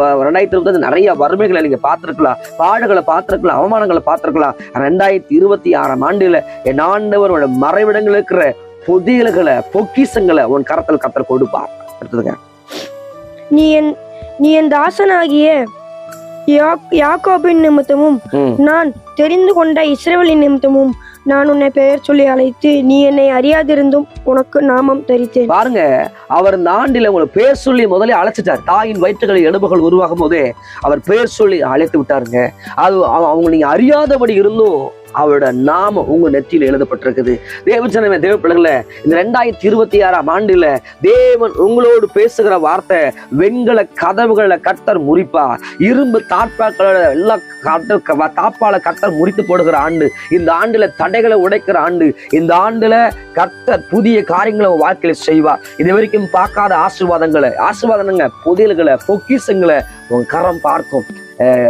2025 நிறைய வறுமைகளை நீங்க பார்த்திருக்கலாம், பாடுகளை பார்த்திருக்கலாம், அவமானங்களை பார்த்திருக்கலாம். 2026ஆம் ஆண்டுல என் ஆண்டவரோட மறைவிடங்கள் இருக்கிற புதியல்களை, பொக்கிஷங்களை உன் கரத்தில் கர்த்தர் கொடுப்பார். அடுத்ததுங்க, நீ என் தாசனாகிய யாக்கோபின் நிமித்தமும் நான் தெரிந்து கொண்ட இஸ்ரவேலின் நிமித்தமும் நான் உன்னை பெயர் சொல்லி அழைத்து நீ என்னை அறியாதிருந்தும் உனக்கு நாமம் தரித்தேன். பாருங்க, அவர் இந்த ஆண்டில உங்களை பேர் சொல்லி முதலே அழைச்சிட்டார். தாயின் வயிற்றுகளில் எலும்புகள் உருவாகும் போதே அவர் பேர் சொல்லி அழைத்து விட்டாருங்க. அது அவங்க நீங்க அறியாதபடி இருந்தும் அவரோட நாமம் உங்க நெற்றியில் எழுதப்பட்டிருக்குது. தேவஜனமே, தேவ பிள்ளைகளே, இந்த 2026ஆம் ஆண்டுல தேவன் உங்களோடு பேசுகிற வார்த்தை, வெண்கல கதவுகளை கர்த்தர் முறிப்பார். இரும்பு தாட்பாக்களோட எல்லா தாப்பால கர்த்தர் முறித்து போடுகிற ஆண்டு. இந்த ஆண்டுல தடைகளை உடைக்கிற ஆண்டு. இந்த ஆண்டுல கர்த்தர் புதிய காரியங்களை வாழ்க்கையில செய்வார். இது வரைக்கும் பார்க்காத ஆசீர்வாதங்க, புதியல்களை, பொக்கிஷங்களை உங்க கரம் பார்க்கும்.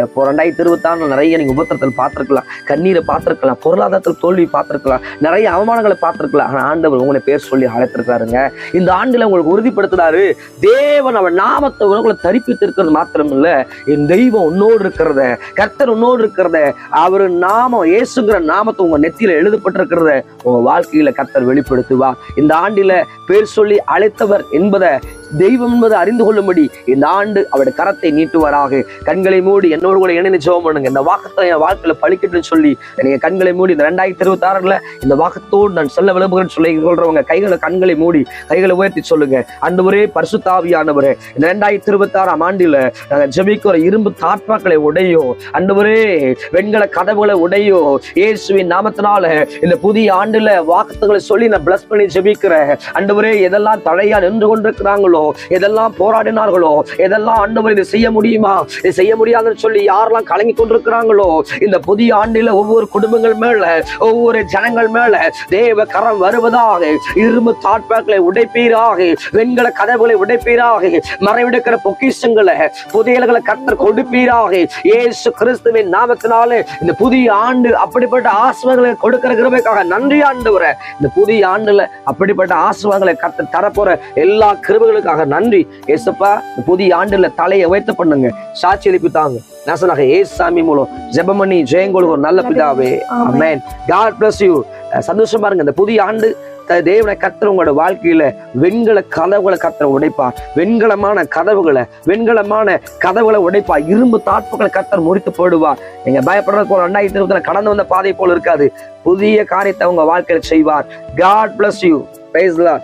இப்போ 2026 நிறைய நீங்க உபத்திரத்தில் பார்த்திருக்கலாம், கண்ணீரை பார்த்திருக்கலாம், பொருளாதாரத்தில் தோல்வி பார்த்திருக்கலாம், நிறைய அவமானங்களை பார்த்திருக்கலாம். ஆனா ஆண்டவர் உங்களை பேர் சொல்லி அழைத்திருக்காருங்க. இந்த ஆண்டுல உங்களுக்கு உறுதிப்படுத்துறாரு, தேவன் அவன் நாமத்தை உங்களை தரிப்பித்து இருக்கிறது மாத்திரம் இல்ல, என் தெய்வம் உன்னோடு இருக்கிறத, கர்த்தர் உன்னோடு இருக்கிறத, அவரு நாமம், இயேசுங்கிற நாமத்தை உங்க நெத்தியில எழுதப்பட்டிருக்கிறத உங்க வாழ்க்கையில கர்த்தர் வெளிப்படுத்துவா. இந்த ஆண்டில பேர் சொல்லி அழைத்தவர் என்பதை, தெய்வம் என்பதை அறிந்து கொள்ளும்படி இந்த ஆண்டு அவருடைய கரத்தை நீட்டுவாராக. கண்களை மூடி என்னோடு கூட இணைந்து ஜெபம் பண்ணுங்க. இந்த வாக்கத்தை என் வாழ்க்கையில பழிக்கட்டுன்னு சொல்லி நீங்க கண்களை மூடி இந்த 2026 இந்த வாக்கத்தோடு நான் சொல்ல விரும்புகிறேன்னு சொல்லி சொல்றவங்க கண்களை மூடி கைகளை உயர்த்தி சொல்லுங்க. ஆண்டவரே, பரிசுத்த ஆவியானவரே, இந்த 2026ஆம் ஆண்டில நாங்க ஜெபிக்கிற இரும்பு தாட்பாக்களை உடையோ, ஆண்டவரே வெண்கல கதவுகளை உடையோ, இயேசுவின் நாமத்தினால இந்த புதிய ஆண்டுல வாக்கத்துகளை சொல்லி நான் பிளஸ் பண்ணி ஜெபிக்கிறேன். ஆண்டவரே, எதெல்லாம் தடையா நின்று கொண்டிருக்கிறாங்களோ, எதெல்லாம் போராடினார்களோ, எதெல்லாம் ஆண்டவர் இதை செய்ய முடியுமா, இதை செய்ய முடியாதுன்னு சொல்லி யாரெல்லாம் கலங்கி கொண்டிருக்கிறாங்களோ, இந்த புதிய ஆண்டில ஒவ்வொரு குடும்பங்கள் மேல, ஒவ்வொரு ஜனங்கள் மேல தேவ கரம் வருவதாக. இரும்பு தாட்பாக்களை உடைப்பீராக, வெண்கல கதவுகளை உடைப்பீராக, மறைவிடுக்கிற பொக்கிஷங்களை, புதியல்களை கர்த்தர் கொடுப்பீராக. இயேசு கிறிஸ்துவின் நாமத்தினாலே இந்த புதிய ஆண்டு அப்படிப்பட்ட ஆசீர்வாதங்களை கொடுக்கிற கிருபைக்காக நன்றி ஆண்டவரே. இந்த புதிய ஆண்டுல அப்படிப்பட்ட ஆசீர்வாதங்களை கர்த்தர் தரப்போற எல்லா கிருபைகளுக்காக நன்றி ஏசப்பா. புதிய ஆண்டுல தலையை உயர்த்த பண்ணுங்க, சாட்சி எழுப்பி தாங்க. நேசனாக ஏசாமி மூலம் ஜெபமணி ஜெயங்கொள்ளும் ஒரு நல்ல பிதாவே, ஆமென். God bless you. சந்தோஷமா இருங்க. இந்த புதிய ஆண்டு தேவனை கர்த்தர் உங்களோட வாழ்க்கையில வெண்கல கதவுகளை கர்த்தர் உடைப்பார். வெண்கலமான கதவுகளை உடைப்பார். இரும்பு தாட்புகளை கர்த்தர் முறித்து போடுவார். நீங்க பயப்படுறது போல 2020 கடந்து வந்த பாதை போல இருக்காது. புதிய காரியத்தை உங்க வாழ்க்கையில செய்வார். God bless you. Praise the Lord.